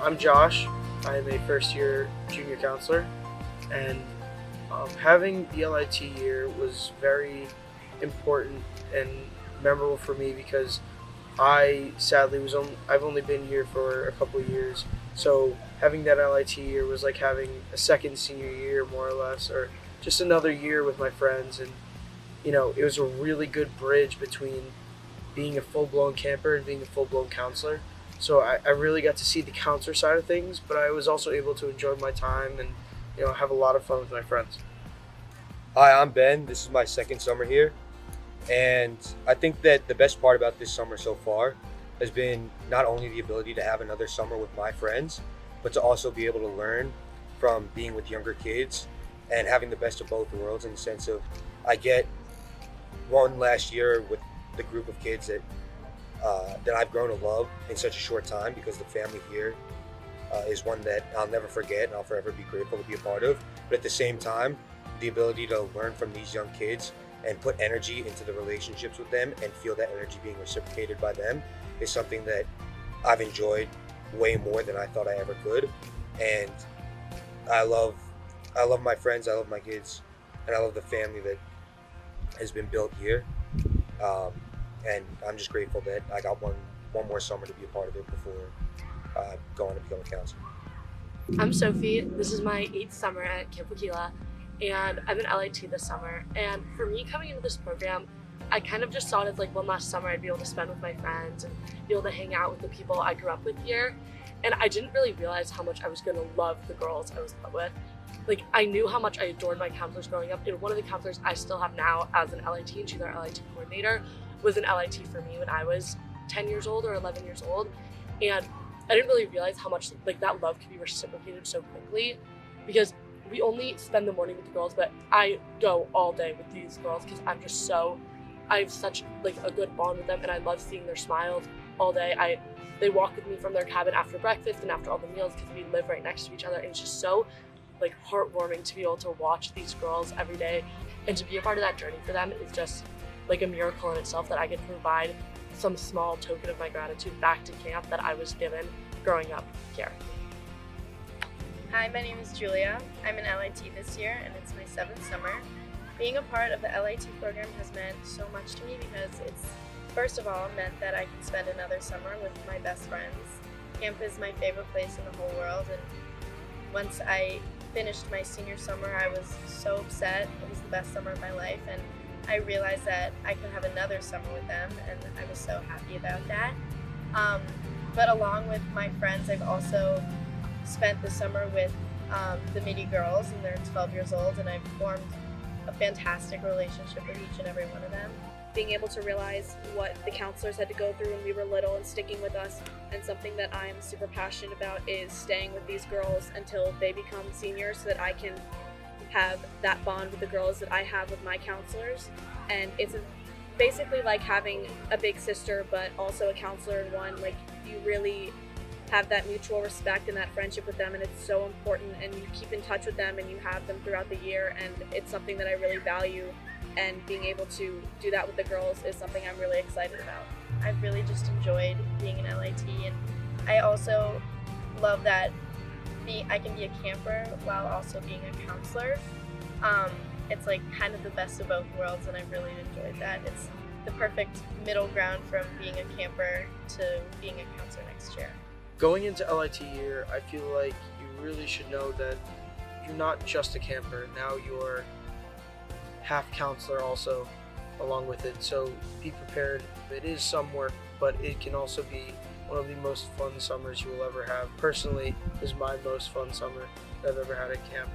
I'm Josh. I am a first year junior counselor, and having the LIT year was very important and memorable for me because I sadly I've only been here for a couple of years, so having that LIT year was like having a second senior year more or less, or just another year with my friends, and it was a really good bridge between being a full blown camper and being a full blown counselor. So I really got to see the counselor side of things, but I was also able to enjoy my time and have a lot of fun with my friends. Hi, I'm Ben. This is my second summer here. And I think that the best part about this summer so far has been not only the ability to have another summer with my friends, but to also be able to learn from being with younger kids and having the best of both worlds in the sense of I get one last year with the group of kids that I've grown to love in such a short time because the family here is one that I'll never forget and I'll forever be grateful to be a part of. But at the same time, the ability to learn from these young kids and put energy into the relationships with them and feel that energy being reciprocated by them is something that I've enjoyed way more than I thought I ever could. And I love my friends, I love my kids, and I love the family that has been built here. And I'm just grateful that I got one more summer to be a part of it before going to become a counselor. I'm Sophie. This is my 8th summer at Camp Wekeela, and I'm in LIT this summer. And for me, coming into this program, I kind of just saw it as like one last summer I'd be able to spend with my friends and be able to hang out with the people I grew up with here. And I didn't really realize how much I was going to love the girls I was put with. Like, I knew how much I adored my counselors growing up, and one of the counselors I still have now as an LIT, and she's our LIT coordinator, was an LIT for me when I was 10 years old or 11 years old. And I didn't really realize how much like that love could be reciprocated so quickly, because we only spend the morning with the girls, but I go all day with these girls because I have such like a good bond with them, and I love seeing their smiles all day. They walk with me from their cabin after breakfast and after all the meals because we live right next to each other, and it's just so like heartwarming to be able to watch these girls every day, and to be a part of that journey for them is just like a miracle in itself, that I get to provide some small token of my gratitude back to camp that I was given growing up here. Hi, my name is Julia. I'm in LIT this year, and it's my 7th summer. Being a part of the LIT program has meant so much to me because it's, first of all, meant that I can spend another summer with my best friends. Camp is my favorite place in the whole world, and once I finished my senior summer, I was so upset. It was the best summer of my life, and I realized that I could have another summer with them, and I was so happy about that. But along with my friends, I've also spent the summer with the MIDI girls, and they're 12 years old, and I've formed a fantastic relationship with each and every one of them. Being able to realize what the counselors had to go through when we were little and sticking with us, and something that I'm super passionate about is staying with these girls until they become seniors so that I can have that bond with the girls that I have with my counselors. And it's basically like having a big sister but also a counselor in one. Like, you really have that mutual respect and that friendship with them, and it's so important, and you keep in touch with them and you have them throughout the year, and it's something that I really value, and being able to do that with the girls is something I'm really excited about. I've really just enjoyed being an LIT, and I also love that I can be a camper while also being a counselor. It's like kind of the best of both worlds, and I've really enjoyed that. It's the perfect middle ground from being a camper to being a counselor next year. Going into LIT year, I feel like you really should know that you're not just a camper. Now you're half counselor also along with it, so be prepared. It is some work, but it can also be one of the most fun summers you will ever have. Personally, this is my most fun summer that I've ever had at camp.